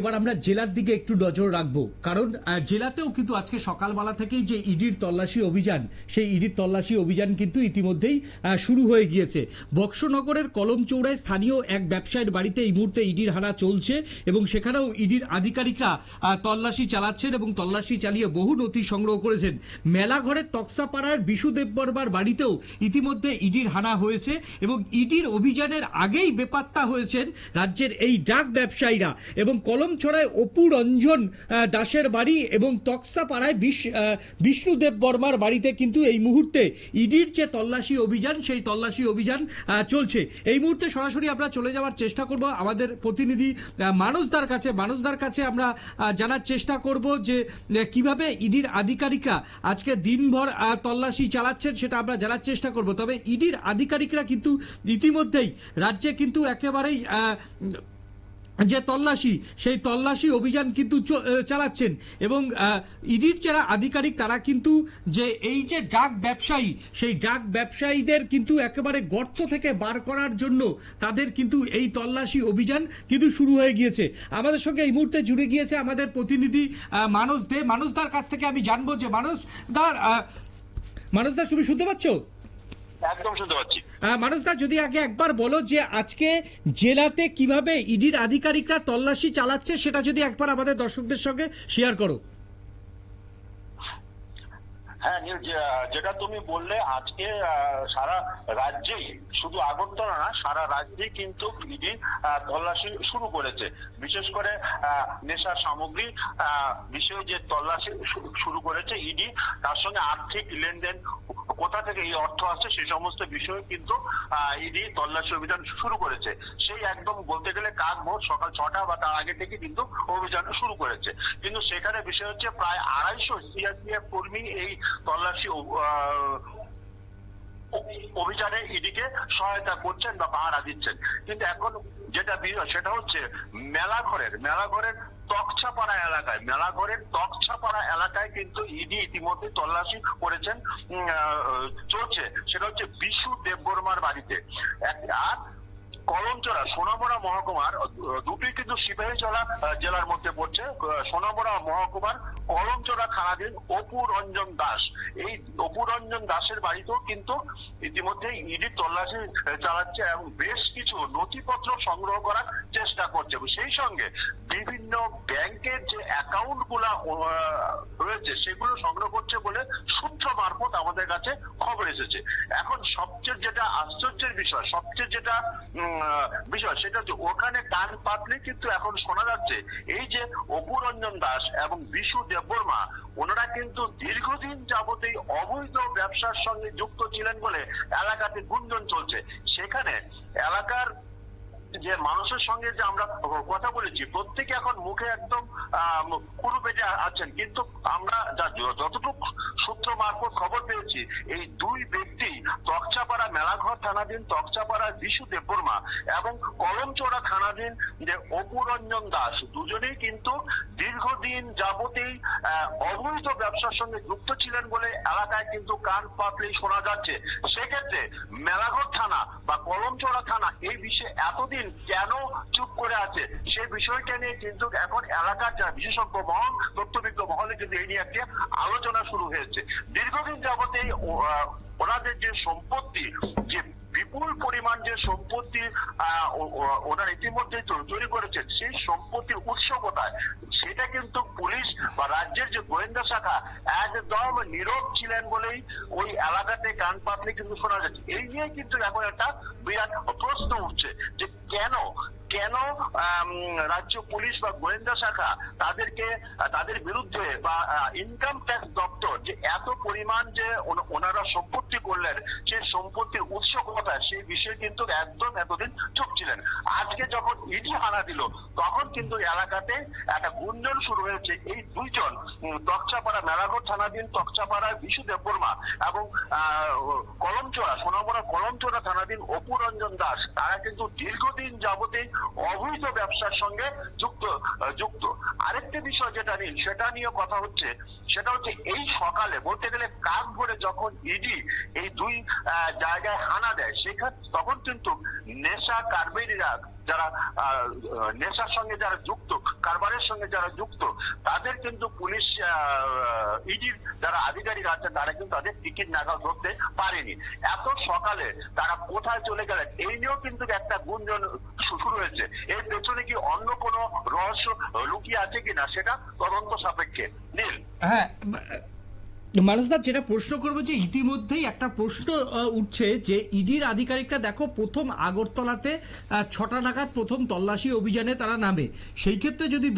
এবার আমরা জেলার দিকে একটু নজর রাখবো, কারণ জেলাতেও কিন্তু আজকে সকালবেলা থেকেই যে ইডির তল্লাশি অভিযান, সেই ইডির তল্লাশি অভিযান কিন্তু ইতিমধ্যেই শুরু হয়ে গিয়েছে। বক্সনগরের কলমচৌড়ায় স্থানীয় এক ব্যবসায়ীর বাড়িতে এই মুহূর্তে ইডির হানা চলছে এবং সেখানেও ইডির আধিকারিকরা তল্লাশি চালাচ্ছেন এবং তল্লাশি চালিয়ে বহু নথি সংগ্রহ করেছেন। মেলাঘরের তক্সাপাড়ার বিশু দেববর্মার বাড়িতেও ইতিমধ্যে ইডির হানা হয়েছে এবং ইডির অভিযানের আগেই বেপাত্তা হয়েছেন রাজ্যের এই ডাক ব্যবসায়ীরা। এবং কলমছড়ায় অপু রঞ্জন দাসের বাড়ি এবং তক্সাপাড়ায় বিষ্ণু দেববর্মার বাড়িতে কিন্তু এই মুহূর্তে ইডির যে তল্লাশি অভিযান, সেই তল্লাশি অভিযান চলছে। এই মুহূর্তে সরাসরি আমরা চলে যাওয়ার চেষ্টা করব আমাদের প্রতিনিধি মানসদার কাছে। মানসদার কাছে আমরা জানার চেষ্টা করব যে কিভাবে ইডির আধিকারিকরা আজকে দিনভর তল্লাশি চালাচ্ছেন, সেটা আমরা জানার চেষ্টা করব। তবে ইডির আধিকারিকরা কিন্তু ইতিমধ্যেই রাজ্যে কিন্তু একেবারেই যে তল্লাশি, সেই তল্লাশি অভিযান কিন্তু চালাচ্ছেন এবং ইডির যারা আধিকারিক তারা কিন্তু যে এই যে ড্রাগ ব্যবসায়ী, সেই ড্রাগ ব্যবসায়ীদের কিন্তু একেবারে গর্ত থেকে বার করার জন্য তাদের কিন্তু এই তল্লাশি অভিযান কিন্তু শুরু হয়ে গিয়েছে। আমাদের সঙ্গে এই মুহূর্তে জুড়ে গিয়েছে আমাদের প্রতিনিধি মানস দে। মানসদার কাছ থেকে আমি জানবো যে মানসদা তুমি শুনতে পাচ্ছ? একদম শুনতে পাচ্ছি। মানসদা, যদি আগে একবার বলো যে আজকে জেলাতে কিভাবে ইডির আধিকারিকরা তল্লাশি চালাচ্ছে, সেটা যদি একবার আমাদের দর্শকদের সঙ্গে শেয়ার করো। হ্যাঁ, যেটা তুমি বললে, আজকে সারা রাজ্যেই, শুধু আগরতলা না, সারা রাজ্যেই কিন্তু ইডি তল্লাশি শুরু করেছে। বিশেষ করে নেশার সামগ্রী বিষয়ে যে তল্লাশি শুরু করেছে ইডি, তার সঙ্গে আর্থিক লেনদেন, কোথা থেকে এই অর্থ আসছে, সেই সমস্ত বিষয়ে কিন্তু ইডি তল্লাশি অভিযান শুরু করেছে। সেই একদম বলতে গেলে কাল ভোর সকাল 6টা বা তার আগে থেকে কিন্তু অভিযান শুরু করেছে। কিন্তু সেখানে বিষয় হচ্ছে প্রায় 250 সিআরপিএফ কর্মী এই তল্লাশি অভিযানে ইডিকে সহায়তা করছেন বা পাহারা দিচ্ছেন। কিন্তু এখন যেটা বিষয় সেটা হচ্ছে মেলাঘরের তক্সাপাড়া এলাকায় কিন্তু ইডি ইতিমধ্যে তল্লাশি করেছেন, চলছে। সেটা হচ্ছে বিশু দেববর্মার বাড়িতে। আর কলমচড়া সোনামুড়া মহকুমার, দুটোই কিন্তু সিপাহীজলা জেলার মধ্যে পড়ছে। সোনামুড়া মহকুমার কলমচড়া থানাধীন অপু রঞ্জন দাস, এই অপু রঞ্জন দাসের বাড়িতেও কিন্তু ইতিমধ্যে ইডি তল্লাশি চালাচ্ছে এবং বেশ কিছু নথিপত্র সংগ্রহ করার চেষ্টা করছে। সেই সঙ্গে বিভিন্ন ব্যাংকের যে অ্যাকাউন্ট গুলা রয়েছে সেগুলো সংগ্রহ করছে বলে সূত্র মারফত আমাদের কাছে খবর এসেছে। এখন সবচেয়ে যেটা আশ্চর্যের বিষয়, সেটা হচ্ছে ওখানে কান পাতলে কিন্তু এখন শোনা যাচ্ছে এই যে অপু রঞ্জন দাস এবং বিশু দেববর্মা, ওনারা কিন্তু দীর্ঘদিন যাবতেই অবৈধ ব্যবসার সঙ্গে যুক্ত ছিলেন বলে এলাকাতে গুঞ্জন চলছে। সেখানে এলাকার যে মানুষের সঙ্গে যে আমরা কথা বলেছি, প্রত্যেকে এখন মুখে একদম কুরু বেজে আছেন। কিন্তু আমরা যতটুকু সূত্র মারফত খবর পেয়েছি, এই দুই ব্যক্তি তক্সাপাড়া মেলাঘর থানাধীন তক্সাপাড়া বিশু দেববর্মা এবং কলমচড়া থানাধীন যে অপু রঞ্জন দাস, দুজনেই কিন্তু দীর্ঘদিন যাবতেই অবৈধ ব্যবসার সঙ্গে যুক্ত ছিলেন বলে এলাকায় কিন্তু কান পাতলেই শোনা যাচ্ছে। সেক্ষেত্রে মেলাঘর থানা বা কলমচড়া থানা এই বিষয়ে এতদিন কেন চুপ করে আছে, সে বিষয়টা নিয়ে কিন্তু এখন এলাকার যারা বিশেষজ্ঞ মহল, তথ্যবিজ্ঞ মহলে কিন্তু এই নিয়ে একটি আলোচনা শুরু হয়েছে। দীর্ঘদিন যাবতেই ওনাদের যে সম্পত্তি, যে বিপুল পরিমাণ যে সম্পত্তি ওনারা ইতিমধ্যে তৈরি করেছেন, সেই সম্পত্তির উৎস কোথায় সেটা কিন্তু পুলিশ বা রাজ্যের যে গোয়েন্দা শাখা একদম নীরব ছিলেন বলেই ওই এলাকাতে কান পাতলে কিন্তু শোনা যাচ্ছে। এই নিয়ে কিন্তু এখন একটা বিরাট প্রশ্ন উঠছে যে কেন রাজ্য পুলিশ বা গোয়েন্দা শাখা তাদের বিরুদ্ধে বা ইনকাম ট্যাক্স দপ্তর যে এত পরিমাণ যে ওনারা সম্পত্তি করলেন, সেই সম্পত্তির উৎস কোথায় সেই বিষয়ে কিন্তু একদম এতদিন চুপ ছিলেন। আজকে যখন ইডি হানা দিল, তখন কিন্তু এলাকাতে একটা গুঞ্জন শুরু হয়েছে। এই দুইজন তক্সাপাড়া মেলাঘর থানাধীন তক্সাপাড়া বিশু দেববর্মা এবং সোনামুড়া কলমচড়া থানাধীন অপু রঞ্জন দাস, তারা কিন্তু দীর্ঘদিন যাবতেই অবৈধ ব্যবসার সঙ্গে যুক্ত। আরেকটি বিষয় সেটা নিয়ে কথা হচ্ছে, সেটা হচ্ছে এই সকালে বলতে গেলে কাক ভোরে যখন ইডি এই দুই জায়গায় হানা দেয়, তখন কিন্তু নেশা কারবারিরা, যারা নেশার সঙ্গে যারা যুক্ত, কারবারের সঙ্গে যারা যুক্ত তাদের কিন্তু পুলিশ ইডির যারা আধিকারিক আছেন তারা কিন্তু তাদের টিকিট নাগাল ধরতে পারেনি। এত সকালে তারা কোথায় চলে গেলেন এই নিয়েও কিন্তু একটা গুঞ্জন শুরু হয়েছে। এর পেছনে কি অন্য কোনো রহস্য লুকিয়ে আছে কিনা সেটা তদন্ত সাপেক্ষে। নীল, হ্যাঁ মানুষদা, যেটা প্রশ্ন করবো যে ইতিমধ্যেই একটা প্রশ্ন উঠছে যে ইডির আধিকারিকরা দেখো প্রথম আগরতলাতে 6টা নাগাদ প্রথম তল্লাশি অভিযানে তারা নামে। সেই ক্ষেত্রে যদি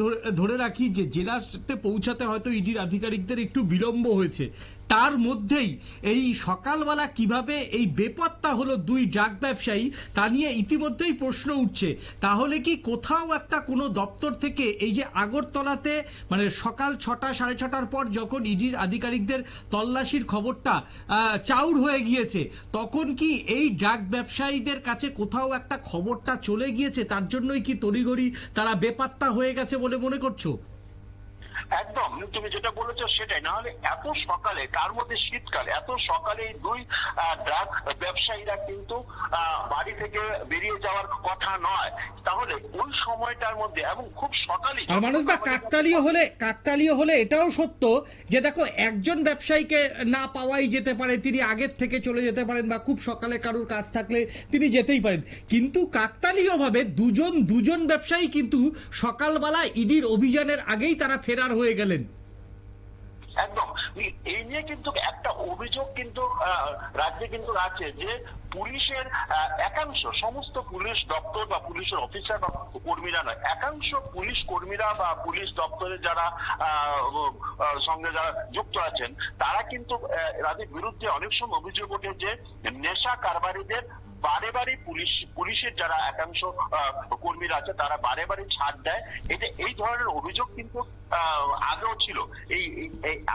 ধরে রাখি যে জেলাতে পৌঁছাতে হয়তো ইডির আধিকারিকদের একটু বিলম্ব হয়েছে, তার মধ্যেই এই সকালবেলা কিভাবে এই বেপত্তা হলো দুই ড্রাগ ব্যবসায়ী তা নিয়ে ইতিমধ্যেই প্রশ্ন উঠছে। তাহলে কি কোথাও একটা কোনো দপ্তর থেকে এই যে আগরতলাতে মানে সকাল 6টা 6:30টার পর যখন ইডির আধিকারিকদের তল্লাশির খবরটা চাউর হয়ে গিয়েছে, তখন কি এই ড্রাগ ব্যবসায়ীদের কাছে কোথাও একটা খবরটা চলে গিয়েছে, তার জন্যই কি তড়িঘড়ি তারা বেপাত্তা হয়ে গেছে বলে মনে করছো? একদম তুমি যেটা বলেছো সেটাই। না হলে এত সকালে, তার মধ্যে শীতকাল, এত সকালে এই দুই ড্রাগ ব্যবসায়ীরা কিন্তু বাড়ি থেকে বেরিয়ে যাওয়ার কথা নয়। তাহলে ওই সময়টার মধ্যে এবং খুব সকালে মানুষদা কাকতালীয় হলে এটাও সত্য যে দেখো একজন ব্যবসায়ীকে না পাওয়াই যেতে পারে, তিনি আগের থেকে চলে যেতে পারেন বা খুব সকালে কারোর কাজ থাকলে তিনি যেতেই পারেন, কিন্তু কাকতালীয় ভাবে দুজন ব্যবসায়ী কিন্তু সকালবেলা ইডির অভিযানের আগেই তারা ফেরার হয়ে গেলেন। একদম এই নিয়ে কিন্তু একটা অভিযোগ কিন্তু রাজ্যে কিন্তু আছে যে পুলিশের একাংশ, সমস্ত পুলিশ দপ্তর বা পুলিশের অফিসার বা কর্মীরা নয়, একাংশ পুলিশ কর্মীরা বা পুলিশ দপ্তরের যারা সঙ্গে যারা যুক্ত আছেন তারা কিন্তু তাদের বিরুদ্ধে অনেক সময় অভিযোগ ওঠে যে নেশা কারবারিদের বারে বারে পুলিশের যারা একাংশ কর্মীরা আছে তারা বারে বারে ছাড় দেয়। এটা এই ধরনের অভিযোগ কিন্তু আগেও ছিল। এই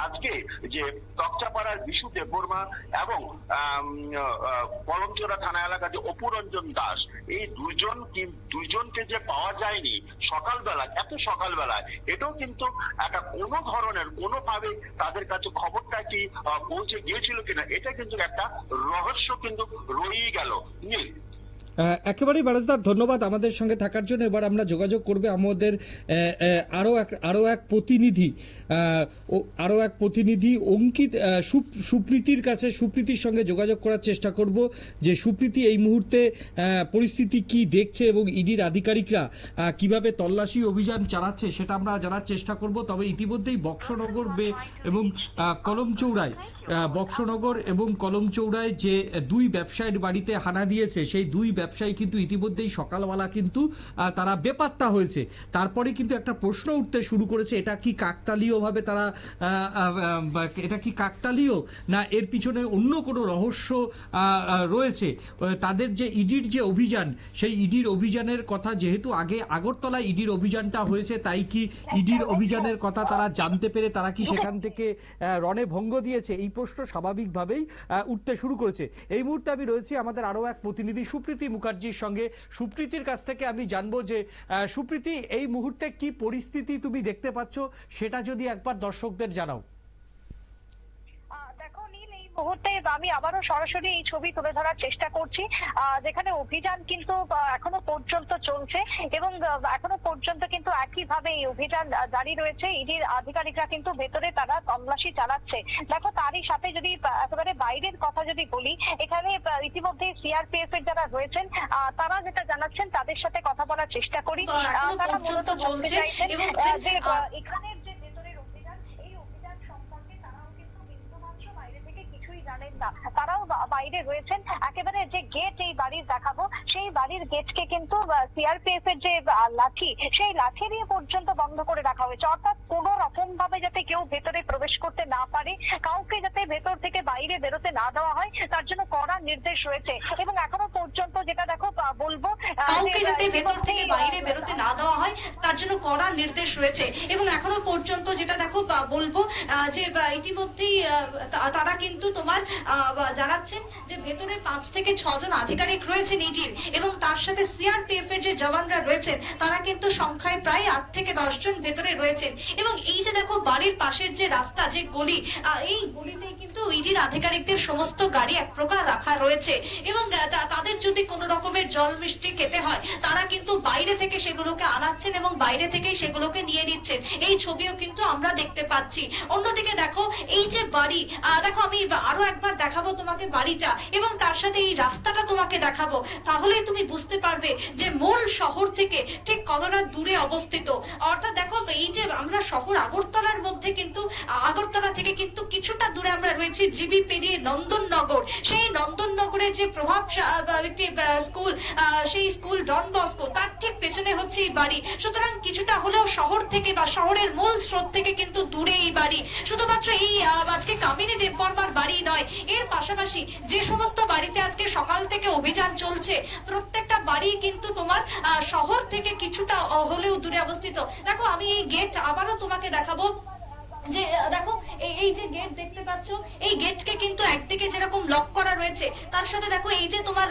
আজকে যে তক্তাপাড়ার বিশু দেববর্মা এবং কলমচোরা থানা এলাকার যে অপুরঞ্জন দাস, এই দুইজনকে যে পাওয়া যায়নি সকালবেলা, এত সকালবেলায়, এটাও কিন্তু একটা কোনো ধরনের কোনোভাবে তাদের কাছে খবরটা কি পৌঁছে গিয়েছিল কিনা, এটা কিন্তু একটা রহস্য কিন্তু রয়েই গেল। নীল, একেবারেই বারাজদার, ধন্যবাদ আমাদের সঙ্গে থাকার জন্য। এবার আমরা যোগাযোগ করবে আমাদের আরো এক প্রতিনিধি অঙ্কিত সুপ্রীতির কাছে। সুপ্রীতির সঙ্গে যোগাযোগ করার চেষ্টা করব যে সুপ্রীতি এই মুহূর্তে পরিস্থিতি কি দেখছে এবং ইডির আধিকারিকরা কিভাবে তল্লাশি অভিযান চালাচ্ছে সেটা আমরা জানার চেষ্টা করব। তবে ইতিমধ্যেই বক্সনগর এবং কলমচৌড়ায় যে দুই ব্যবসায়ীর বাড়িতে হানা দিয়েছে, সেই দুই ব্যবসায়ী কিন্তু ইতিমধ্যেই সকালবেলা কিন্তু তারা বেপাত্তা হয়েছে। তারপরে কিন্তু একটা প্রশ্ন উঠতে শুরু করেছে, এটা কি কাকতালীয় না এর পিছনে অন্য কোনো রহস্য রয়েছে। তাদের যে ইডির যে অভিযান, সেই ইডির অভিযানের কথা যেহেতু আগে আগরতলায় ইডির অভিযানটা হয়েছে, তাই কি ইডির অভিযানের কথা তারা জানতে পেরে তারা কি সেখান থেকে রণে ভঙ্গ দিয়েছে, এই প্রশ্ন স্বাভাবিকভাবেই উঠতে শুরু করেছে। এই মুহূর্তে আমি রয়েছি আমাদের আরো এক প্রতিনিধি সুপ্রীতি মুখার্জির সঙ্গে। সুপ্রীতির কাছ থেকে আমি জানবো যে সুপ্রীতি, এই মুহূর্তে কি পরিস্থিতি তুমি দেখতে পাচ্ছ সেটা যদি একবার দর্শকদের জানাও। দেখো নীল, এই মুহূর্তে আমি আবারও সরাসরি এই ছবি তুলে ধরার চেষ্টা করছি, যেখানে অভিযান কিন্তু এখনো পর্যন্ত চলছে এবং এখনো পর্যন্ত কিন্তু একইভাবে এই অভিযান জারি রয়েছে। ইডির আধিকারিকরা কিন্তু ভেতরে তারা তল্লাশি চালাচ্ছে। দেখো তারই সাথে যদি একেবারে বাইরের কথা যদি বলি, এখানে ইতিমধ্যে সিআরপিএফ এর যারা রয়েছেন তারা যেটা জানাচ্ছেন তাদের সাথে কথা বলার চেষ্টা করি। তারা মূলত বলতে চাইছেন যে এখানের যে ভেতরের অভিযান, এই অভিযান সম্পর্কে তারাও কিন্তু বিন্দুমাত্র বাইরে থেকে কিছুই জানেন না। তারাও বাইরে রয়েছেন। একেবারে যে গেট এই বাড়ির দেখাবো, সেই বাড়ির গেটকে কিন্তু সিআরপিএফ এর যে লাঠি, সেই লাঠি দিয়ে পর্যন্ত বন্ধ করে রাখা হয়েছে। অর্থাৎ কোন রকম ভাবে যাতে কেউ ভেতরে প্রবেশ করতে না পারে, কাউকে যাতে ভেতর থেকে বাইরে বেরোতে না দেওয়া হয়, তার জন্য কড়া নির্দেশ রয়েছে। এবং এখনো পর্যন্ত যেটা দেখো বলবো, কাউকে যাতে ভেতর থেকে বাইরে বেরোতে না দেওয়া হয় তার জন্য কড়া নির্দেশ রয়েছে। এবং এখনো পর্যন্ত যেটা দেখো বলবো যে ইতিমধ্যেই তারা কিন্তু তোমার জানাচ্ছেন যে ভেতরে 5 থেকে 6 জন আধিকারিক রয়েছেন ইডির, এবং তার সাথে সিআরপিএফ এর যে জওয়ানরা রয়েছেন তারা কিন্তু সংখ্যায় প্রায় 8 থেকে 10 জন ভেতরে রয়েছেন। এবং এই যে দেখো বাড়ির পাশের যে রাস্তা, যে গলি, এই গলিতে কিন্তু ইডির আধিকারিকদের সমস্ত গাড়ি এক প্রকার রাখা কথা রয়েছে এবং তাদের যদি কোনো রকমের জল মিষ্টি খেতে হয় তারা কিন্তু বাইরে থেকে সেগুলোকে আনাচ্ছেন এবং বাইরে থেকেই সেগুলোকে নিয়ে নিচ্ছেন। এই ছবিও কিন্তু আমরা দেখতে পাচ্ছি। অন্যদিকে দেখো এই যে বাড়ি, দেখো আমি আরো একবার দেখাবো তোমাকে বাড়িটা এবং তার সাথে এই রাস্তাটা তোমাকে দেখাবো, তাহলেই তুমি বুঝতে পারবে যে মূল শহর থেকে ঠিক কতটা দূরে অবস্থিত। অর্থাৎ দেখো এই যে আমরা শহর আগরতলার মধ্যে কিন্তু আগরতলা থেকে কিন্তু কিছুটা দূরে আমরা রয়েছি জিবি পেরিয়ে নন্দননগর। সেই নন্দননগরে যে প্রভাব একটি স্কুল, সেই স্কুল ডন বস্কো, তার ঠিক পেছনে হচ্ছে এই বাড়ি। সুতরাং কিছুটা হলেও শহর থেকে বা শহরের মূল স্রোত থেকে কিন্তু দূরে এই বাড়ি। শুধুমাত্র এই আজকে কামিনী দেববর্মার বাড়ি নয়, এর পাশাপাশি যে সমস্ত বাড়িতে আজকে সকাল থেকে অভিযান চলছে প্রত্যেকটা বাড়ি কিন্তু তোমার শহর থেকে কিছুটা হলেও দূরে অবস্থিত। দেখো আমি এই গেট আবারও তোমাকে দেখাবো যে দেখো এই যে গেট দেখতে পাচ্ছ, এই গেটকে কিন্তু একদিকে যেরকম লক করা রয়েছে তার সাথে দেখো এই যে তোমার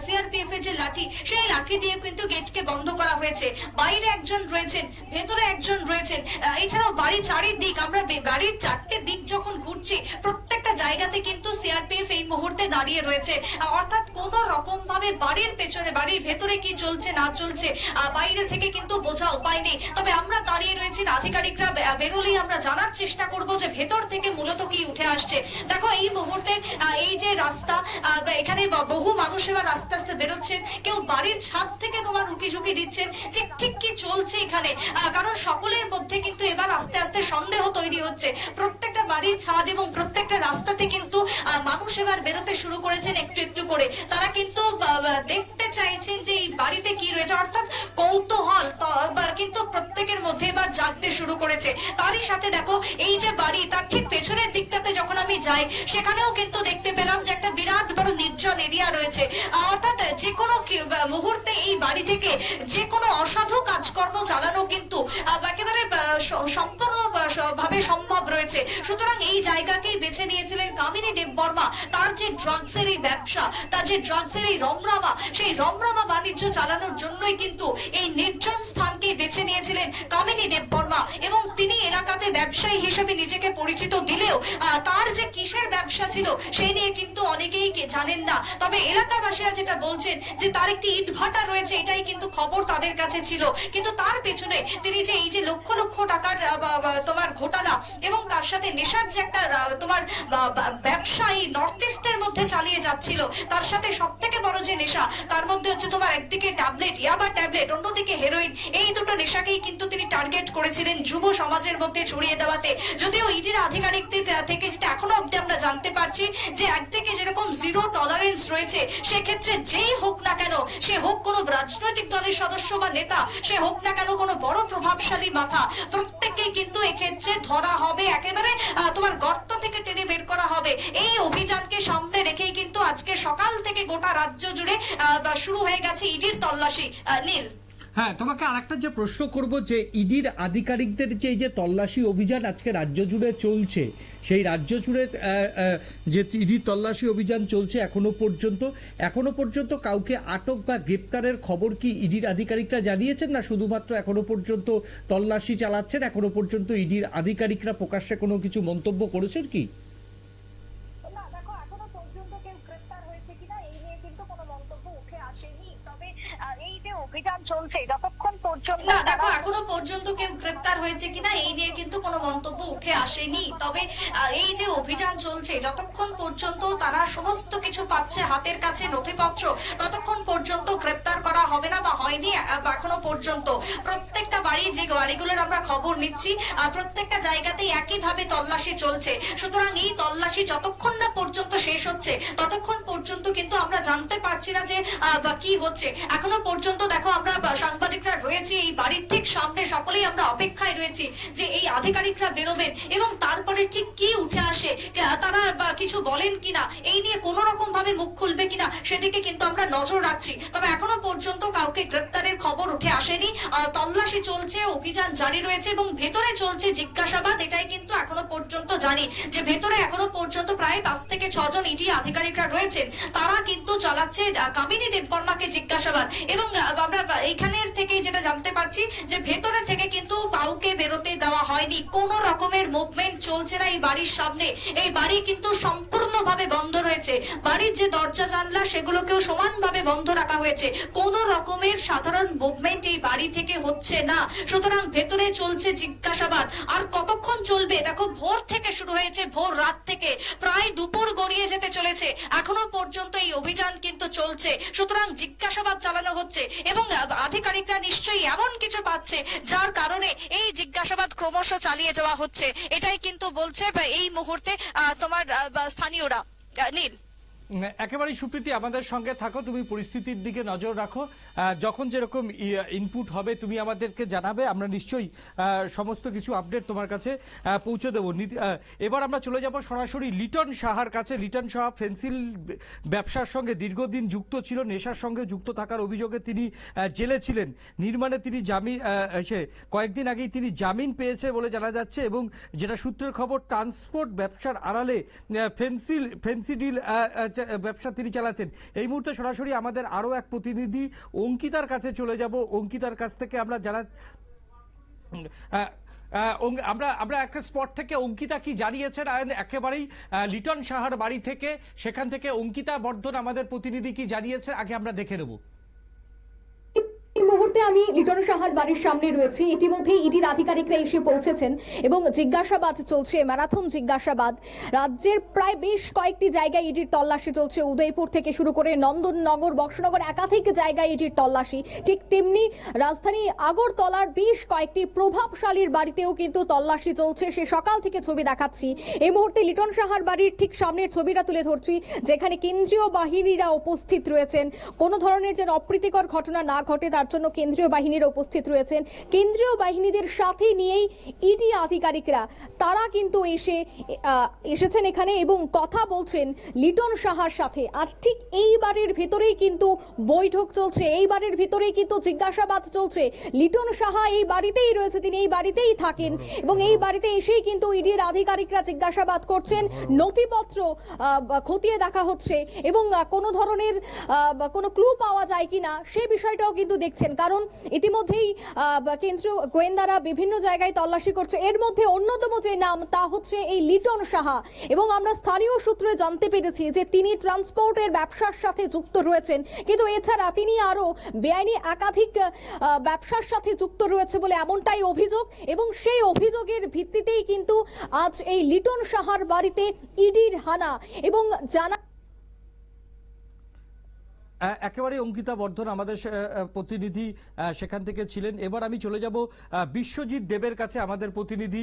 সিআরপিএফ এর যে লাঠি, সেই লাঠি দিয়ে কিন্তু গেটকে বন্ধ করা হয়েছে। বাইরে একজন রয়েছেন, ভেতরে একজন রয়েছেন। এছাড়াও বাড়ির চারিদিক, আমরা বাড়ির চারটে দিক যখন ঘুরছি প্রত্যেকটা জায়গাতে কিন্তু সিআরপিএফ এই মুহূর্তে দাঁড়িয়ে রয়েছে। অর্থাৎ কোন রকম ভাবে বাড়ির পেছনে, বাড়ির ভেতরে কি চলছে না চলছে বাইরে থেকে কিন্তু বোঝা উপায় নেই। তবে আমরা দাঁড়িয়ে রয়েছি, আধিকারিকরা বেরোলেই আমরা জানার চেষ্টা করব যে ভেতর থেকে মূলত কি উঠে আসছে। দেখো এই মুহূর্তে এই যে রাস্তা, এখানে বহু মানুষ এবার আস্তে আস্তে বেরোচ্ছেন, কেউ বাড়ির ছাদ থেকে তোমার উঁকি ঝুঁকি দিচ্ছেন যে ঠিক কি চলছে এখানে, কারণ সকলের মধ্যে কিন্তু এবার আস্তে আস্তে সন্দেহ তৈরি হচ্ছে। প্রত্যেকটা বাড়ির ছাদ এবং প্রত্যেকটা রাস্তাতে কিন্তু মানুষ এবার বেরোতে শুরু করেছেন একটু একটু করে। তারা কিন্তু দেখতে চাইছেন যে এই বাড়িতে কি রয়েছে, অর্থাৎ কৌতূহল কিন্তু প্রত্যেকের মধ্যে এবার জাগতে শুরু করেছে। তারই সাথে দেখো এই যে বাড়ি, তার ঠিক পেছনের দিকটাতে যখন আমি যাই সেখানেও কিন্তু দেখতে পেলাম যে একটা বিরাট বড় নির্জন এরিয়া রয়েছে। অর্থাৎ যে কোনো মুহূর্তে এই বাড়ি থেকে যে কোনো অসাধু কাজকর্ম চালানো কিন্তু একেবারে সম্পূর্ণ ভাবে সম্ভব রয়েছে। সুতরাং এই জায়গাকেই বেছে নিয়েছিলেন কামিনী দেববর্মা। তার যে ড্রাগসের এই ব্যবসা, তার যে ড্রাগসের এই রমরমা, সেই রমরমা বাণিজ্য চালানোর জন্যই কিন্তু এই নির্জন স্থানকে বেছে নিয়েছিলেন কামিনী দেববর্মা। এবং তিনি এলাকাতে ব্যবসায়ী হিসেবে নিজেকে পরিচিত দিলেও তার যে কিসের ব্যবসা ছিল সেই নিয়ে কিন্তু অনেকেই জানেন না। তবে এলাকাবাসীরা যেটা বলছেন যে তার একটি ইটভাটা রয়েছে, এটাই কিন্তু খবর তাদের কাছে ছিল। কিন্তু তার পেছনে তিনি যে এই যে লক্ষ লক্ষ টাকার তোমার ঘোটালা এবং তার সাথে নেশার যে একটা তোমার ব্যবসা এই নর্থ ইস্টের মধ্যে চালিয়ে যাচ্ছিল, তার সাথে সব থেকে বড় যে নেশা তার মধ্যে হচ্ছে তোমার একদিকে ট্যাবলেট, ইয়াবা ট্যাবলেট, অন্যদিকে হেরোইন। এই দুটো নেশাকেই কিন্তু তিনি টার্গেট করেছিলেন যুব সমাজের মধ্যে ছড়িয়ে দেওয়াতে। যদিও ইডির আধিকারিকদের থেকে যেটা এখনো অব্দি আমরা জানতে পারছি যে একদিকে যেরকম জিরো টলারেন্স রয়েছে, সেক্ষেত্রে যেই হোক না কেন, সে হোক কোনো রাজনৈতিক দলের সদস্য বা নেতা, সে হোক না কেন কোনো বড় প্রভাবশালী মাথা, প্রত্যেককেই কিন্তু এক্ষেত্রে ধরা হবে, একেবারে তোমার গর্ত থেকে টেনে বের করা হবে। এই অভিযানকে সামনে রেখেই কিন্তু আজকে সকাল থেকে গোটা রাজ্য জুড়ে শুরু হয়ে গেছে ইডির তল্লাশি। নীল, হ্যাঁ, তোমাকে আরেকটা যে প্রশ্ন করব যে ইডির আধিকারিকদের যে এই যে তল্লাশি অভিযান আজকে রাজ্য জুড়ে চলছে, সেই রাজ্য জুড়ে যে ইডির তল্লাশি অভিযান চলছে এখনো পর্যন্ত কাউকে আটক বা গ্রেপ্তারের খবর কি ইডির আধিকারিকরা জানিয়েছেন, না শুধুমাত্র এখনো পর্যন্ত তল্লাশি চালাচ্ছেন? এখনো পর্যন্ত ইডির আধিকারিকরা প্রকাশ্যে কোনো কিছু মন্তব্য করেছেন কি? অভিযান চলছে যতক্ষণ পর্যন্ত, না দেখো এখনো পর্যন্ত কেউ গ্রেপ্তার হয়েছে কিনা এই নিয়ে কিন্তু কোনো মন্তব্য উঠে আসেনি। তবে এই যে অভিযান চলছে যতক্ষণ পর্যন্ত তারা সমস্ত কিছু পাচ্ছে হাতের কাছে নথিপত্র, ততক্ষণ পর্যন্ত গ্রেপ্তার করা হবে না বা হয়নি এখনো পর্যন্ত। প্রত্যেকটা বাড়ি, যে বাড়িগুলোর আমরা খবর নিচ্ছি, প্রত্যেকটা জায়গাতেই একইভাবে তল্লাশি চলছে। সুতরাং এই তল্লাশি যতক্ষণ না পর্যন্ত শেষ হচ্ছে ততক্ষণ পর্যন্ত কিন্তু আমরা জানতে পারছি না যে কি হচ্ছে। এখনো পর্যন্ত দেখো আমরা সাংবাদিকরা রয়েছি এই বাড়ির ঠিক সামনে, সকলেই আমরা অপেক্ষায় রয়েছি যে এই আধিকারিকরা বেরোবেন এবং তারপরে ঠিক কি উঠে আসে, তারা কিছু বলেন কিনা, এই নিয়ে কোন রকম ভাবে মুখ খুলবে কিনা সেদিকে কিন্তু আমরা নজর রাখছি। তবে এখনো পর্যন্ত কাউকে গ্রেপ্তারের খবর উঠে আসেনি। তল্লাশি চলছে, অভিযান জারি রয়েছে এবং ভেতরে চলছে জিজ্ঞাসাবাদ। এটাই কিন্তু এখনো পর্যন্ত জানি যে ভেতরে এখনো পর্যন্ত প্রায় 5 থেকে 6 জন ইডি আধিকারিকরা রয়েছেন, তারা কিন্তু চালাচ্ছে কামিনী দেববর্মাকে জিজ্ঞাসাবাদ। এবং আমরা এখানের থেকে যেটা জানতে পারছি যে ভেতরে থেকে কিন্তু কাউকে কাউকে বেরোতে দেওয়া হয়নি, কোনো রকমের মুভমেন্ট চলছে না এই বাড়ির সামনে। এই বাড়ি কিন্তু সম্পূর্ণভাবে বন্ধ রয়েছে, বাড়ির যে দরজা জানলা সেগুলোকেও সমানভাবে বন্ধ রাখা হয়েছে, কোনো রকমের সাধারণ মুভমেন্ট এই বাড়ি থেকে হচ্ছে না। সুতরাং ভেতরে চলছে জিজ্ঞাসাবাদ। আর কতক্ষণ চলবে? দেখো, ভোর থেকে শুরু হয়েছে, ভোর রাত থেকে প্রায় দুপুর গড়িয়ে যেতে চলেছে, এখনো পর্যন্ত এই অভিযান কিন্তু চলছে। সুতরাং জিজ্ঞাসাবাদ চালানো হচ্ছে এবং আধিকারিকরা নিশ্চয়ই এমন কিছু পাচ্ছে যার কারণে এই জিজ্ঞাসাবাদ ক্রমশ চালিয়ে যাওয়া হচ্ছে, এটাই কিন্তু বলছে এই মুহূর্তে তোমার স্থানীয়রা। নীল, একেবারেই সুপ্রীতি, আমাদের সঙ্গে থাকো, তুমি পরিস্থিতির দিকে নজর রাখো, যখন যেরকম ইনপুট হবে তুমি আমাদেরকে জানাবে, আমরা নিশ্চয়ই সমস্ত কিছু আপডেট তোমার কাছে পৌঁছে দেবো। এবার আমরা চলে যাব সরাসরি লিটন সাহার কাছে। লিটন সাহা পেন্সিল ব্যবসার সঙ্গে দীর্ঘদিন যুক্ত ছিল, নেশার সঙ্গে যুক্ত থাকার অভিযোগে তিনি জেলে ছিলেন। নির্মাণে তিনি কয়েকদিন আগেই তিনি জামিন পেয়েছে বলে জানা যাচ্ছে, এবং যেটা সূত্রের খবর, ট্রান্সপোর্ট ব্যবসার আড়ালে ফেন্সিডিল ব্যবসা তিনি চালাতেন। এই মুহূর্তে সরাসরি আমাদের আরো এক প্রতিনিধি অঙ্কিতার কাছে চলে যাব। অঙ্কিতার কাছ থেকে আমরা আমরা একটা স্পট থেকে অঙ্কিতা কি জানিয়েছেন একেবারেই লিটন সাহার বাড়ি থেকে, সেখান থেকে অঙ্কিতা বর্ধন আমাদের প্রতিনিধি কি জানিয়েছেন আগে আমরা দেখে নেব। এই মুহূর্তে আমি লিটন সাহার বাড়ির সামনে রয়েছি। ইতিমধ্যে ইডির আধিকারিকরা এসে পৌঁছেছেন এবং জিজ্ঞাসাবাদ চলছে, ম্যারাথন জিজ্ঞাসাবাদ। রাজ্যের প্রায় বেশ কয়েকটি জায়গায় ইডির তল্লাশি চলছে, উদয়পুর থেকে শুরু করে নন্দননগর, বক্সনগর, একাধিক জায়গায় ইডির তল্লাশি। ঠিক তেমনি রাজধানী আগরতলার বেশ কয়েকটি প্রভাবশালীর বাড়িতেও কিন্তু তল্লাশি চলছে। সে সকাল থেকে ছবি দেখাচ্ছি। এই মুহূর্তে লিটন সাহার বাড়ির ঠিক সামনের ছবিটা তুলে ধরছি, যেখানে কেন্দ্রীয় বাহিনীরা উপস্থিত রয়েছেন। কোনো ধরনের যেন অপ্রীতিকর ঘটনা না ঘটে তার জন্য কেন্দ্রীয় বাহিনীরা উপস্থিত রয়েছেন। কেন্দ্রীয় বাহিনীদের সাথে নিয়েই ইডি আধিকারিকরা তারা কিন্তু এসেছেন এখানে এবং কথা বলছেন লিটন সাহার সাথে। আর ঠিক এই বাড়ির ভেতরেই কিন্তু বৈঠক চলছে, এই বাড়ির ভেতরেই কিন্তু জিজ্ঞাসাবাদ চলছে। লিটন সাহা এই বাড়িতেই রয়েছে, তিনি এই বাড়িতেই থাকেন এবং এই বাড়িতে এসেই কিন্তু ইডির আধিকারিকরা জিজ্ঞাসাবাদ করছেন। নথিপত্র খতিয়ে দেখা হচ্ছে এবং কোনো ধরনের কোনো ক্লু পাওয়া যায় কিনা সে বিষয়টাও কিন্তু দেখছেন, কারণ ইতিমধ্যেই কেন্দ্রীয় গোয়েন্দারা বিভিন্ন জায়গায় তল্লাশি করছে। এর মধ্যে অন্যতম যে নাম তা হচ্ছে এই লিটন সাহা, এবং আমরা স্থানীয় সূত্রে জানতে পেরেছি যে তিনি ট্রান্সপোর্টের ব্যবসার সাথে যুক্ত রয়েছেন, কিন্তু এছাড়া তিনি আরো বেআইনি একাধিক ব্যবসার সাথে যুক্ত রয়েছে বলে এমনটাই অভিযোগ, এবং সেই অভিযোগের ভিত্তিতেই কিন্তু আজ এই লিটন সাহার বাড়িতে ইডির হানা। এবং জানা একেবারে অঙ্কিতা বর্ধন আমাদের প্রতিনিধি সেখান থেকে ছিলেন। এবার আমি চলে যাব বিশ্বজিৎ দেবের কাছে, আমাদের প্রতিনিধি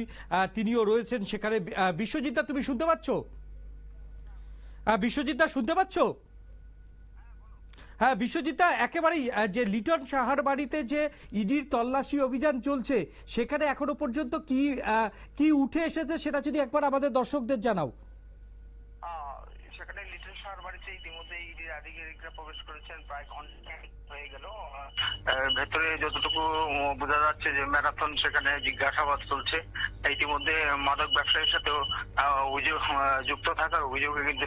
তিনিও রয়েছেন সেখানে। বিশ্বজিৎ দা, তুমি শুনতে পাচ্ছ? বিশ্বজিৎ দা শুনতে পাচ্ছ? হ্যাঁ বিশ্বজিৎ দা, একেবারেই যে লিটন সাহার বাড়িতে যে ইডির তল্লাশি অভিযান চলছে, সেখানে এখনো পর্যন্ত কি উঠে এসেছে সেটা যদি একবার আমাদের দর্শকদের জানাও। সেখানে লিটন সাহার বাড়িতে ইতিমধ্যে ইডির আধিকারিকরা প্রবেশ করেছেন, প্রায় ঘন্টা হয়ে গেল। ভেতরে যতটুকু বোঝা যাচ্ছে যে ম্যারাথন সেখানে জিজ্ঞাসাবাদ চলছে। ইতিমধ্যে মাদক ব্যবসায়ীর সাথেও যুক্ত থাকার অভিযোগে কিন্তু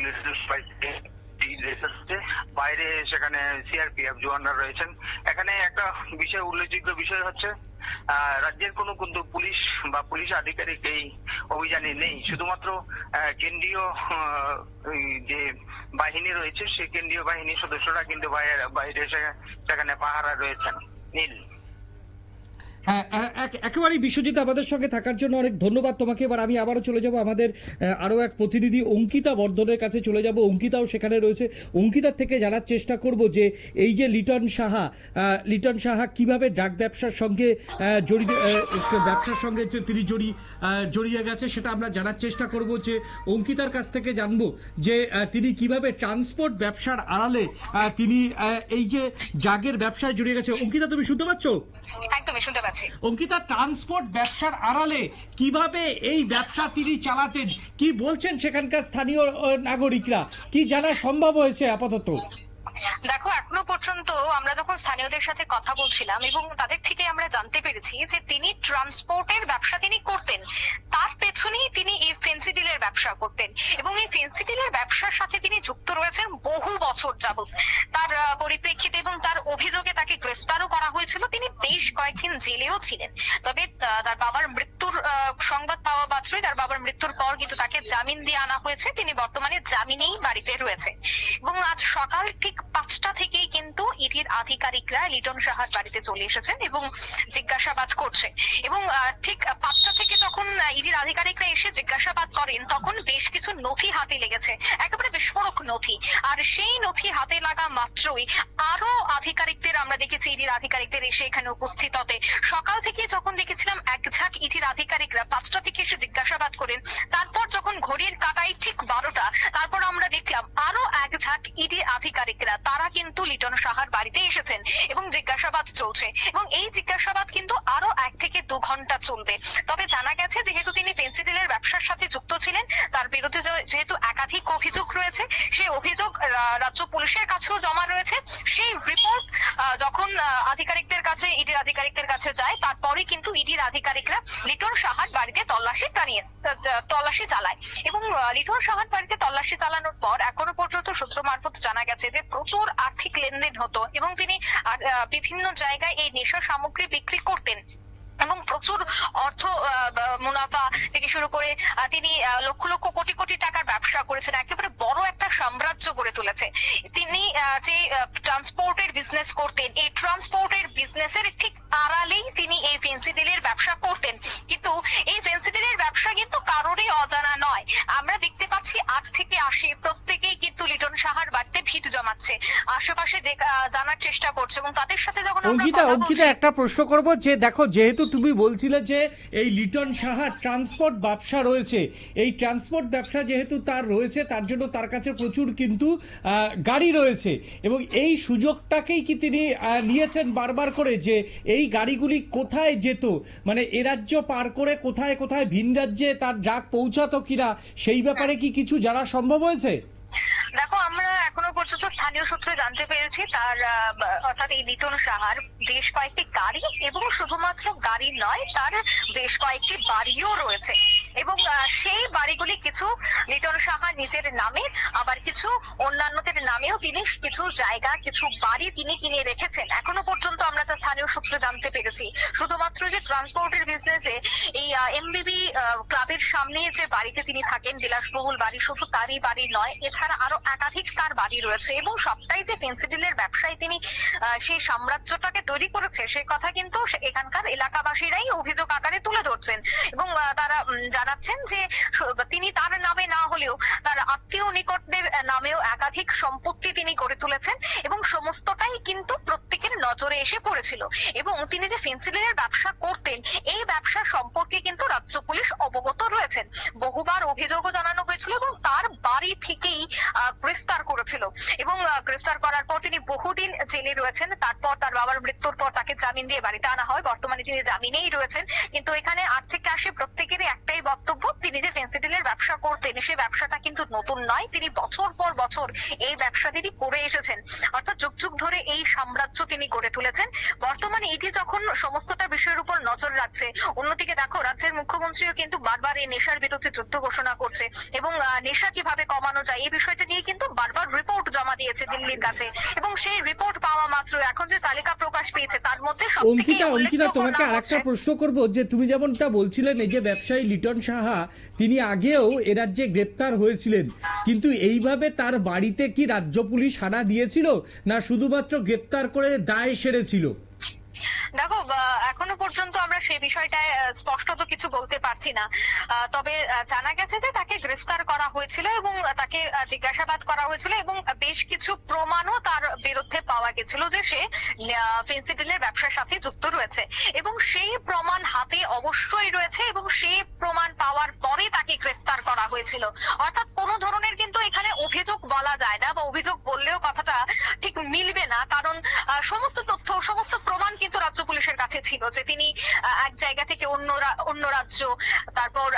বাইরে সেখানে সিআরপিএফ জওয়ানরা রয়েছেন। এখানে একটা বিষয়, উল্লেখযোগ্য বিষয় হচ্ছে রাজ্যের কোনো কিন্তু পুলিশ বা পুলিশ আধিকারিক এই অভিযানে নেই। শুধুমাত্র কেন্দ্রীয় যে বাহিনী রয়েছে সেই কেন্দ্রীয় বাহিনীর সদস্যরা কিন্তু বাইরে সেখানে পাহারা রয়েছেন। নীল, হ্যাঁ একেবারেই বিশ্বজিৎ, আমাদের সঙ্গে থাকার জন্য অনেক ধন্যবাদ তোমাকে। এবার আমি আবারও চলে যাব আমাদের আরো এক প্রতিনিধি অঙ্কিতা বর্ধনের কাছে চলে যাব। অঙ্কিতাও সেখানে রয়েছে। অঙ্কিতার থেকে জানার চেষ্টা করব যে এই যে লিটন সাহা কিভাবে ড্রাগ ব্যবসার সঙ্গে তিনি জড়িয়ে গেছে সেটা আমরা জানার চেষ্টা করব। যে অঙ্কিতার কাছ থেকে জানবো যে তিনি কিভাবে ট্রান্সপোর্ট ব্যবসার আড়ালে তিনি এই যে ড্রাগের ব্যবসায় জড়িয়ে গেছে। অঙ্কিতা, তুমি শুনতে পাচ্ছ? একদমই শুনতে পাচ্ছি। অঙ্কিতা, ট্রান্সপোর্ট ব্যবসার আড়ালে কিভাবে এই ব্যবসা তিনি চালাতেন, কি বলছেন সেখানকার স্থানীয় নাগরিকরা, কি জানা সম্ভব হয়েছে আপাতত? দেখো, এখনো পর্যন্ত আমরা যখন স্থানীয়দের সাথে কথা বলছিলাম এবং তাদের থেকে আমরা জানতে পেরেছি যে তিনি ট্রান্সপোর্টের ব্যবসা তিনি করতেন। তার পেছনেই তিনি এই ফেন্সিডিলের ব্যবসা করতেন এবং এই ফেন্সিডিলের ব্যবসার সাথে তিনি যুক্ত রয়েছেন বহু বছর যাবত। তার পরিপ্রেক্ষিতে এবং তার অভিযোগে তাকে গ্রেফতারও করা হয়েছিল, তিনি বেশ কয়েকদিন জেলেও ছিলেন। তবে তার বাবার মৃত্যুর সংবাদ পাওয়া মাত্রই, তার বাবার মৃত্যুর পর কিন্তু তাকে জামিন দিয়ে আনা হয়েছে। তিনি বর্তমানে জামিনেই বাড়িতে রয়েছে এবং আজ সকাল ঠিক 5টা থেকেই কিন্তু ইডির আধিকারিকরা লিটন সাহার বাড়িতে চলে এসেছেন এবং জিজ্ঞাসাবাদ করছে। এবং ঠিক 5টা থেকে যখন ইডির আধিকারিকরা এসে জিজ্ঞাসাবাদ করেন তখন বেশ কিছু নথি হাতে লেগেছে, একেবারে বিস্ফোরক নথি। আর সেই নথি হাতে লাগা মাত্রই আরো আধিকারিকদের আমরা দেখেছি, ইডির আধিকারিকদের এসে এখানে উপস্থিত হতে। সকাল থেকে যখন দেখেছিলাম এক ঝাঁক ইডির আধিকারিকরা 5টা থেকে এসে জিজ্ঞাসাবাদ করেন, তারপর যখন ঘড়ির কাঁটায় ঠিক 12টা, তারপর আমরা দেখলাম আরো এক ঝাঁক ইডি আধিকারিকরা তারা কিন্তু লিটন সাহার বাড়িতে এসেছেন এবং জিজ্ঞাসাবাদ চলছে এবং এই জিজ্ঞাসাবাদ কিন্তু আরো 1 থেকে 2 ঘন্টা চলবে। তবে জানা গেছে যেহেতু তিনি ফেন্সিডিলের ব্যবসার সাথে যুক্ত ছিলেন, তার বিরুদ্ধে যেহেতু একাধিক অভিযোগ রয়েছে, সেই অভিযোগ রাজ্য পুলিশের কাছেও জমা রয়েছে। সেই রিপোর্ট যখন আধিকারিকদের কাছে, ইডির আধিকারিকদের কাছে যায়, তারপরে কিন্তু ইডির আধিকারিকরা লিটন সাহার বাড়িতে তল্লাশি চালায় এবং লিটন সাহার বাড়িতে তল্লাশি চালানোর পর এখনো পর্যন্ত সূত্র মারফত জানা গেছে যে প্রচুর আর্থিক লেনদেন হতো এবং তিনি বিভিন্ন জায়গায় এই নেশা সামগ্রী বিক্রি করতেন এবং প্রচুর অর্থ মুনাফা থেকে শুরু করে তিনি লক্ষ লক্ষ কোটি কোটি টাকার ব্যবসা করেছেন, একেবারে বড় একটা সাম্রাজ্য গড়ে তুলেছে। তিনি যে ট্রান্সপোর্টের বিজনেস করতেন, এই ট্রান্সপোর্টের বিজনেসের ঠিক আড়ালেই তিনি এই ফেন্সিডিলের ব্যবসা করতেন। কিন্তু এই ফেন্সিডিলের ব্যবসা কিন্তু কারোরই অজানা নয়। আমরা দেখতে পাচ্ছি আজ থেকে আসে প্রত্যেকেই কিন্তু লিটন সাহার বাড়িতে ভিড় জমাচ্ছে, আশেপাশে জানার চেষ্টা করছে এবং তাদের সাথে যখন অঙ্কিতা একটা প্রশ্ন করব যে দেখো, যেহেতু তুমি বলছিলে যে এই লিটন সাহার ট্রান্সপোর্ট ব্যবসা রয়েছে, এই ট্রান্সপোর্ট ব্যবসা যেহেতু তার রয়েছে তার জন্য তার কাছে প্রচুর কিন্তু গাড়ি রয়েছে এবং এই সুযোগটাকেই কি তিনি নিয়েছেন বারবার করে যে এই গাড়িগুলি কোথায় যেত, মানে এ রাজ্য পার করে কোথায় কোথায় ভিন রাজ্যে তার ড্রাগ পৌঁছাতো কিনা, সেই ব্যাপারে কি কিছু জানা সম্ভব হয়েছে? দেখো, আমরা এখনো পর্যন্ত স্থানীয় সূত্রে জানতে পেরেছি তার অর্থাৎ এই লিটন সাহার বেশ কয়েকটি গাড়ি এবং শুধুমাত্র গাড়ি নয়, তার বেশ কয়েকটি বাড়িও রয়েছে এবং সেই বাড়িগুলি কিছু লিটন সাহা নিজের নামে, আবার কিছু অন্যান্যদের নামেও তিনি কিছু জায়গা, কিছু বাড়ি তিনি কিনে রেখেছেন। এখনো পর্যন্ত আমরা যা স্থানীয় সূত্রে জানতে পেরেছি, শুধুমাত্র যে ট্রান্সপোর্টের বিজনেসে এই এমবিবি ক্লাবের সামনে যে বাড়িতে তিনি থাকেন, বিলাসবহুল বাড়ি, শুধু তারই বাড়ি নয়, এছাড়া আরো একাধিক তার বাড়ি রয়েছে এবং সবটাই যে ফেন্সিডিলের ব্যবসায় তিনি সেই সাম্রাজ্যটাকে তৈরি করেছে সে কথা কিন্তু এখানকার এলাকাবাসীরাই অভিযোগ আকারে তুলে ধরছেন এবং তারা জানাচ্ছেন যে তিনি তার নামে না হলেও তার আত্মীয় নিকটদের নামেও একাধিক সম্পত্তি তিনি গড়ে তুলেছেন এবং সমস্তটাই কিন্তু প্রত্যেকের নজরে এসে পড়েছিল এবং তিনি যে ফেন্সিডিলের ব্যবসা করতেন এই ব্যবসা সম্পর্কে কিন্তু রাজ্য পুলিশ অবগত রয়েছেন। বহুবার অভিযোগও জানানো হয়েছিল এবং তার বাড়ি থেকেই গ্রেফতার করেছিল এবং গ্রেফতার করার পর তিনি বহুদিন জেলে রয়েছেন। তারপর তার বাবার মৃত্যুর পর তাকে জামিন দিয়ে বাড়িতে আনা হয়, বর্তমানে তিনি জামিনেই রয়েছেন। কিন্তু এখানে আট থেকে আসে প্রত্যেকেরই একটাই বক্তব্য, তিনি যে ফেন্সিডিলের ব্যবসা করতেন সেই ব্যবসাটা কিন্তু নতুন নয়, তিনি বছর পর বছর এই ব্যবসা তিনি করে এসেছেন, অর্থাৎ যুগ যুগ ধরে এই সাম্রাজ্য তিনি গড়ে তুলেছেন। বর্তমানে এটি যখন সমস্তটা বিষয়ের উপর নজর রাখছে, অন্যদিকে দেখো রাজ্যের মুখ্যমন্ত্রীও কিন্তু বারবার এই নেশার বিরুদ্ধে যুদ্ধ ঘোষণা করছে এবং নেশা কিভাবে কমানো যায় এই বিষয়টা নিয়ে কিন্তু বারবার রিপোর্ট জমা দিয়েছে দিল্লির কাছে এবং সেই রিপোর্ট পাওয়া মাত্র এখন যে তালিকা প্রকাশ পেয়েছে তার মধ্যে অঙ্কিতা তোমাকে আরেকটা প্রশ্ন করব যে তুমি যেমনটা বলছিলেন এই যে ব্যবসায়ী লিটন সাহা তিনি আগেও এ রাজ্যে গ্রেপ্তার হয়েছিলেন, কিন্তু এইভাবে তার বাড়িতে কি রাজ্য পুলিশ হানা দিয়েছিল না শুধুমাত্র গ্রেপ্তার করে দায় সেরেছিল? দেখো, এখনো পর্যন্ত আমরা সেই বিষয়টায় স্পষ্টত কিছু বলতে পারছি না, তবে জানা গেছে যে তাকে গ্রেফতার করা হয়েছিল এবং তাকে জিজ্ঞাসাবাদ করা হয়েছিল এবং বেশ কিছু প্রমাণও তার বিরুদ্ধে পাওয়া গেছিল যে সে ফেন্সিডিলের ব্যবসার সাথে যুক্ত রয়েছে এবং সেই প্রমাণ হাতে অবশ্যই রয়েছে এবং সেই প্রমাণ পাওয়ার পরে তাকে গ্রেফতার করা হয়েছিল। অর্থাৎ কোনো ধরনের কিন্তু এখানে অভিযোগ বলা যায় না বা অভিযোগ বললেও কথাটা ঠিক মিলবে না, কারণ সমস্ত তথ্য সমস্ত প্রমাণ কিন্তু রাজ্য পুলিশের কাছে ছিল যে তিনি এক জায়গা থেকে অন্য রাজ্য, তারপর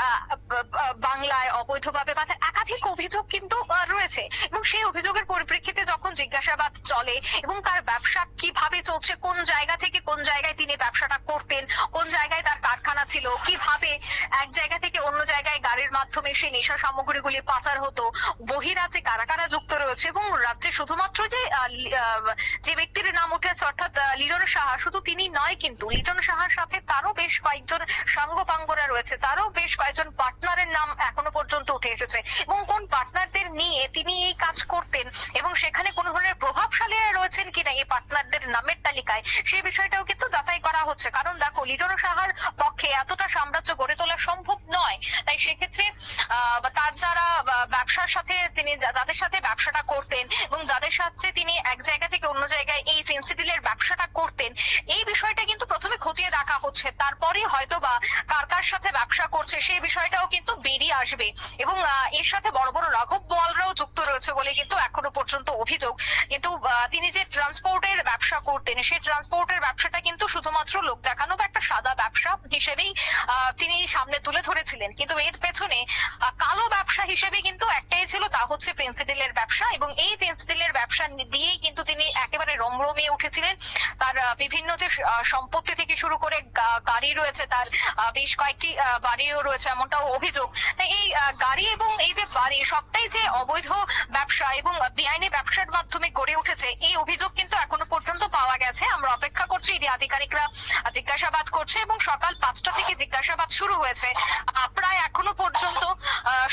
বাংলায় অবৈধভাবে পাচার, একাধিক অভিযোগ কিন্তু রয়েছে। এবং সেই অভিযোগের পরিপ্রেক্ষিতে যখন জিজ্ঞাসাবাদ চলে এবং তার ব্যবসা কিভাবে চলছে, কোন জায়গা থেকে কোন জায়গায় তিনি ব্যবসাটা করতেন, কোন জায়গায় তার কারখানা ছিল, কিভাবে এক জায়গা থেকে অন্য জায়গায় গাড়ির মাধ্যমে সেই নেশা সামগ্রীগুলি পাচার হতো, বহিরাজ্যে কারা কারা যুক্ত রয়েছে, এবং রাজ্যে শুধুমাত্র যে ব্যক্তির নাম উঠেছে অর্থাৎ লিটন সাহা, শুধু তিনি নয় কিন্তু লিটন সাহার সাথে তারও বেশ কয়েকজন সাঙ্গপাঙ্গরা রয়েছে, তারও বেশ কয়েকজন পার্টনারের নাম এখনো পর্যন্ত উঠে এসেছে। এবং কোন পার্টনারদের নিয়ে তিনি এই কাজ করতেন এবং সেখানে কোন ধরনের প্রভাবশালীরা রয়েছেন কিনা এই পার্টনারদের নামের তালিকায়, সেই বিষয়টাও কিন্তু যাচাই করা হচ্ছে। কারণ দেখো, লিটন সাহার পক্ষে এতটা সাম্রাজ্য গড়ে তোলা সম্ভব নয়। তাই সেক্ষেত্রে তার যারা ব্যবসার সাথে তিনি যাদের সাথে ব্যবসাটা করতেন এবং যাদের সাথে তিনি এক জায়গা থেকে অন্য জায়গায় এই ফেন্সিডিলের ব্যবসাটা করতেন, এই বিষয়টা কিন্তু প্রথমে খতিয়ে দেখা হচ্ছে। তারপরে হয়তো বা কার কার সাথে ব্যবসা করছে সেই বিষয়টাও কিন্তু বেরিয়ে আসবে। এবং এর সাথে বড় বড় রাঘব বোয়ালরাও যুক্ত রয়েছে বলে কিন্তু এখনো পর্যন্ত অভিযোগ। কিন্তু তিনি যে ট্রান্সপোর্টের ব্যবসা করতেন, সেই ট্রান্সপোর্টের ব্যবসাটা কিন্তু শুধুমাত্র লোক দেখানো বা একটা সাদা ব্যবসা হিসেবেই তিনি সামনে তুলে ধরেছিলেন। কিন্তু এর পেছনে কালো ব্যবসা হিসেবে কিন্তু একটাই ছিল, তা হচ্ছে ফেন্সিডিলের ব্যবসা। এবং এই ফেন্সিডিলের ব্যবসা দিয়েই কিন্তু তিনি একেবারে রমরমিয়ে উঠেছিলেন। তার বিভিন্ন যে সম্পত্তি থেকে শুরু করে গাড়ি রয়েছে, তার বেশ কয়েকটি বাড়িও রয়েছে এমনটাও অভিযোগ। তাই এই গাড়ি এবং এই যে বাড়ি সবটাই যে অবৈধ ব্যবসা এবং বেআইনি ব্যবসার মাধ্যমে গড়ে উঠেছে, এই অভিযোগ কিন্তু এখনো পর্যন্ত পাওয়া গেছে। আমরা অপেক্ষা করছি, ইডি আধিকারিকরা জিজ্ঞাসাবাদ করছে এবং সকাল 5টা থেকে জিজ্ঞাসাবাদ শুরু হয়েছে। প্রায় এখনো পর্যন্ত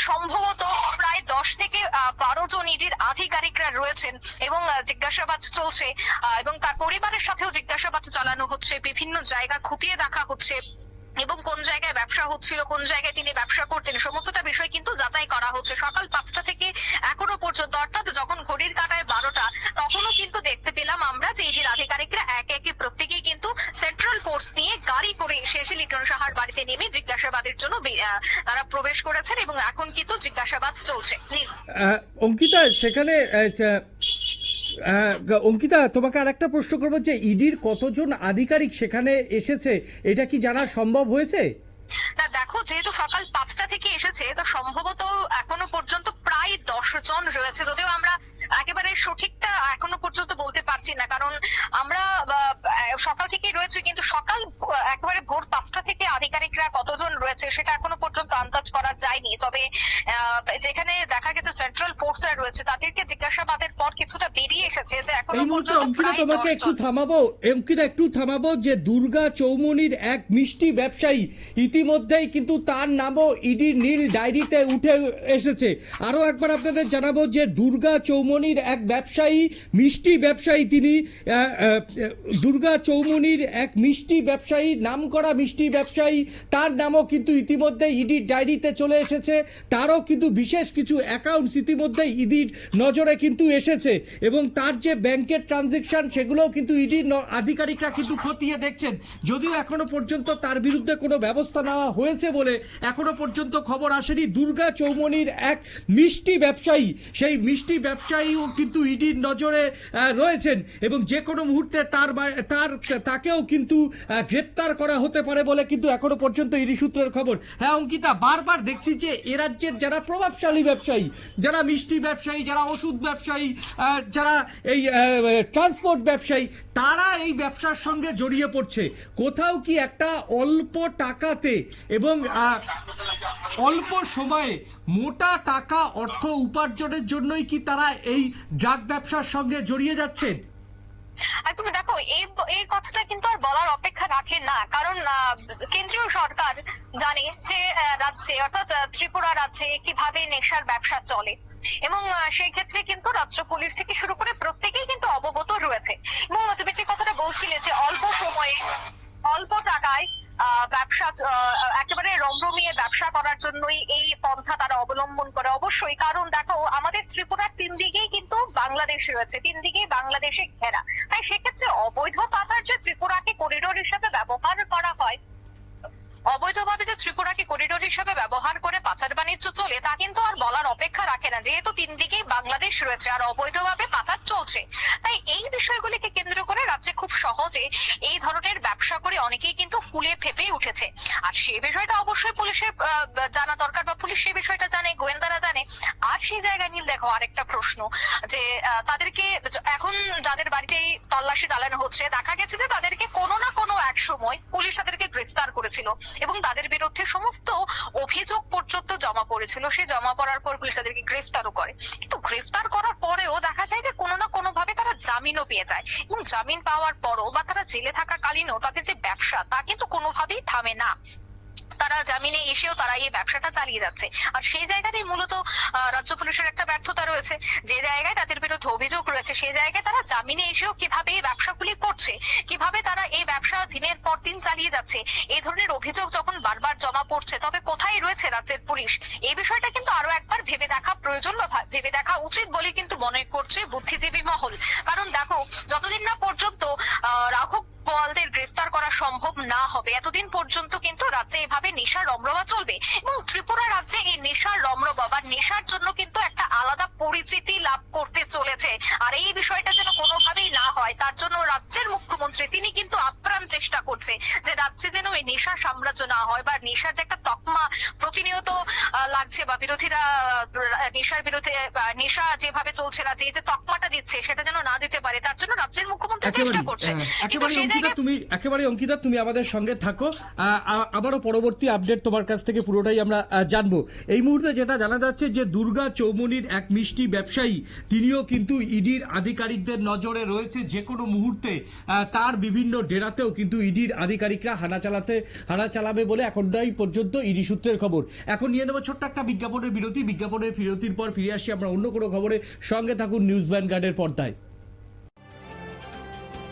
সম্ভবত প্রায় 10 থেকে 12 জন ইডির আধিকারিকরা রয়েছেন এবং জিজ্ঞাসাবাদ চলছে এবং তার পরিবারের সাথেও জিজ্ঞাসাবাদ চালানো হচ্ছে। বিভিন্ন জায়গা খতিয়ে দেখা হচ্ছে এবং কোন জায়গায় ব্যবসা হচ্ছিল, কোন জায়গায় তিনি ব্যবসা করতেন, সমস্তটা বিষয় কিন্তু যাচাই করা হচ্ছে। সকাল 5টা থেকে এখনো পর্যন্ত, অর্থাৎ যখন ঘড়ির কাঁটায় 12টা, তখনও কিন্তু দেখতে পেলাম আমরা যে ইডির আধিকারিকরা একে একে প্রত্যেকেই কিন্তু সেন্ট্রাল ফোর্স নিয়ে গাড়ি করে এসে লিটন সাহার বাড়িতে নেমে জিজ্ঞাসাবাদের জন্য তারা প্রবেশ করেছেন এবং এখন কিন্তু জিজ্ঞাসাবাদ চলছে। অঙ্কিতা, সেখানে অঙ্কিতা, তোমাকে আরেকটা প্রশ্ন করবো যে ইডির কতজন আধিকারিক সেখানে এসেছে, এটা কি জানা সম্ভব হয়েছে? না দেখো, যেহেতু সকাল 5টা থেকে এসেছে, তো সম্ভবত এখনো পর্যন্ত প্রায় 10 জন রয়েছে। যদিও আমরা একেবারে সঠিকটা এখনো পর্যন্ত বলতে পারছি না, কারণ আমরা সকাল থেকেই রয়েছে, কিন্তু সকাল একেবারে ভোর 5টা থেকে আধিকারিকরা কতজন রয়েছে সেটা এখনো পর্যন্ত আন্দাজ করা যায়নি। তবে যেখানে দেখা গেছে সেন্ট্রাল ফোর্সরা রয়েছে, তাদেরকে জিজ্ঞাসাবাদের পর কিছুটা বেরিয়ে এসেছে যে এখনো পর্যন্ত প্রায় 10 জন। অঙ্কিতা একটু থামাবো যে দুর্গা চৌমুনির এক মিষ্টি ব্যবসায়ী ইতিমধ্যেই কিন্তু তার নামও ইডির নীল ডায়েরিতে উঠে এসেছে। আরো একবার আপনাদের জানাবো যে দুর্গা চৌমুনির এক ব্যবসায়ী, মিষ্টি ব্যবসায়ী, তিনি দুর্গা চৌমুনির এক মিষ্টি ব্যবসায়ী, নামকরা মিষ্টি ব্যবসায়ী, তার নামও কিন্তু ইতিমধ্যে ইডির ডায়েরিতে চলে এসেছে। তারও কিন্তু বিশেষ কিছু অ্যাকাউন্টস ইতিমধ্যে ইডির নজরে কিন্তু এসেছে এবং তার যে ব্যাংকের ট্রানজেকশন সেগুলোও কিন্তু ইডির আধিকারিকরা কিন্তু খতিয়ে দেখছেন। যদিও এখনো পর্যন্ত তার বিরুদ্ধে কোনো ব্যবস্থা নেওয়া হয়েছে বলে এখনো পর্যন্ত খবর আসেনি। দুর্গা চৌমুনির এক মিষ্টি ব্যবসায়ী, সেই মিষ্টি ব্যবসায়ীও কিন্তু ইডির নজরে রয়েছেন এবং যে কোনো মুহূর্তে তাকেও কিন্তু গ্রেপ্তার করা হতে পারে বলে কিন্তু এখনো পর্যন্ত ইডি সূত্রের খবর। হ্যাঁ অঙ্কিতা, বারবার দেখছি যে এ রাজ্যের যারা প্রভাবশালী ব্যবসায়ী, যারা মিষ্টি ব্যবসায়ী, যারা ওষুধ ব্যবসায়ী, যারা এই ট্রান্সপোর্ট ব্যবসায়ী, তারা এই ব্যবসার সঙ্গে জড়িয়ে পড়ছে। কোথাও কি একটা অল্প টাকাতে এবং অল্প সময়ে মোটা টাকা অর্থ উপার্জনের জন্যই কি তারা এই ড্রাগ ব্যবসার সঙ্গে জড়িয়ে যাচ্ছেন? তুমি দেখো, এই কথাটা কিন্তু আর বলার অপেক্ষা রাখে না, কারণ কেন্দ্রীয় সরকার জানে যে রাজ্যে অর্থাৎ ত্রিপুরা রাজ্যে কিভাবে নেশার ব্যবসা চলে এবং সেই ক্ষেত্রে কিন্তু রাজ্য পুলিশ থেকে শুরু করে প্রত্যেকেই কিন্তু অবগত রয়েছে। এবং তুমি যে কথাটা বলছিলে যে অল্প সময়ে অল্প টাকায় ব্যবসা, একেবারে রমরমিয়ে ব্যবসা করার জন্যই এই পন্থা তারা অবলম্বন করে। অবশ্যই, কারণ দেখো আমাদের ত্রিপুরার 3 দিকেই কিন্তু বাংলাদেশ রয়েছে, 3 দিকেই বাংলাদেশে ঘেরা। তাই সেক্ষেত্রে অবৈধ পাচার যে ত্রিপুরাকে করিডোর হিসেবে ব্যবহার করা হয়, অবৈধভাবে যে ত্রিপুরাকে করিডোর হিসেবে ব্যবহার করে পাচার বাণিজ্য চলে, তা কিন্তু আর বলার অপেক্ষা রাখে না। যেহেতু 3 দিকেই বাংলাদেশ রয়েছে আর অবৈধভাবে পাচার চলছে, তাই এই বিষয়গুলিকে কেন্দ্র করে রাজ্যে খুব সহজে এই ধরনের ব্যবসা করে অনেকেই কিন্তু ফুলে ফেঁপে উঠেছে। আর সেই বিষয়টা অবশ্যই পুলিশের জানা দরকার, বা পুলিশ সেই বিষয়টা জানে, গোয়েন্দারা জানে। আর সেই জায়গায় নীল দেখো আরেকটা প্রশ্ন, যে তাদেরকে এখন যাদের বাড়িতে তল্লাশি চালানো হচ্ছে, দেখা গেছে যে তাদেরকে কোনো না কোনো এক সময় পুলিশ তাদেরকে গ্রেফতার করেছিল এবং তাদের বিরুদ্ধে সমস্ত অভিযোগ পর্যন্ত জমা পড়েছিল। সে জমা পড়ার পর পুলিশ তাদেরকে গ্রেফতারও করে, কিন্তু গ্রেফতার করার পরেও দেখা যায় যে কোনো না কোনো ভাবে তারা জামিনও পেয়ে যায়, এবং জামিন পাওয়ার পরও বা তারা জেলে থাকাকালীনও তাদের যে ব্যবসা তা কিন্তু কোনোভাবেই থামে না। তারা জামিনে এসেও তারা এই ব্যবসাটা চালিয়ে যাচ্ছে। আর সেই জায়গাতেই মূলত রাজ্য পুলিশের একটা ব্যর্থতা রয়েছে। যে জায়গায় তাদের বিরুদ্ধে অভিযোগ রয়েছে সেই জায়গায় তারা জামিনে এসেও কিভাবে এই ব্যবসাগুলি করছে, কিভাবে তারা এই ব্যবসা দিনের পর দিন চালিয়ে যাচ্ছে, এই ধরনের অভিযোগ যখন বারবার জমা পড়ছে, তবে কোথায় রয়েছে রাজ্যের পুলিশ? এই বিষয়টা কিন্তু আরো একবার ভেবে দেখা প্রয়োজন বা ভেবে দেখা উচিত বলে কিন্তু মনে করছে বুদ্ধিজীবী মহল। কারণ দেখো, যতদিন না পর্যন্ত রাঘব বোয়ালদের গ্রেফতার করা সম্ভব না হবে, এতদিন পর্যন্ত কিন্তু রাজ্যে এভাবে নেশার রমরমা চলবে। এবং ত্রিপুরা রাজ্যে এই নেশার রমরমা বা নেশার জন্য কিন্তু একটা আলাদা পরিচিতি লাভ করতে চলেছে। আর এই বিষয়টা যেন কোনোভাবেই না হয়, তার জন্য রাজ্যের মুখ্যমন্ত্রী তিনি কিন্তু আপ্রাণ চেষ্টা করছে যে রাজ্যে যেন এই নেশার সাম্রাজ্য না হয়, বা নেশার যে একটা তকমা প্রতিনিয়ত লাগছে, বা বিরোধীরা নেশার বিরুদ্ধে নেশা যেভাবে চলছে না, যে তকমাটা দিচ্ছে সেটা যেন না দিতে পারে, তার জন্য রাজ্যের মুখ্যমন্ত্রী চেষ্টা করছে। কিন্তু সেই অঙ্কিতা তুমি আমাদের সঙ্গে থাকো, আবারও পরবর্তী আপডেট তোমার কাছ থেকে পুরোটাই আমরা জানবো। এই মুহূর্তে যেটা জানা যাচ্ছে যে দুর্গা চৌমুনির এক মিষ্টি ব্যবসায়ী তিনিও কিন্তু ইডির আধিকারিকদের নজরে রয়েছে। যে কোনো মুহূর্তে তার বিভিন্ন ডেরাতেও কিন্তু ইডির আধিকারিকরা হানা চালাবে বলে এখনটাই পর্যন্ত ইডি সূত্রের খবর। এখন নিয়ে নেবো ছোট্ট একটা বিজ্ঞাপনের বিরতির পর ফিরে আসি আমরা অন্য কোনো খবরে। সঙ্গে থাকুন নিউজ ভ্যানগার্ডের পর্দায়।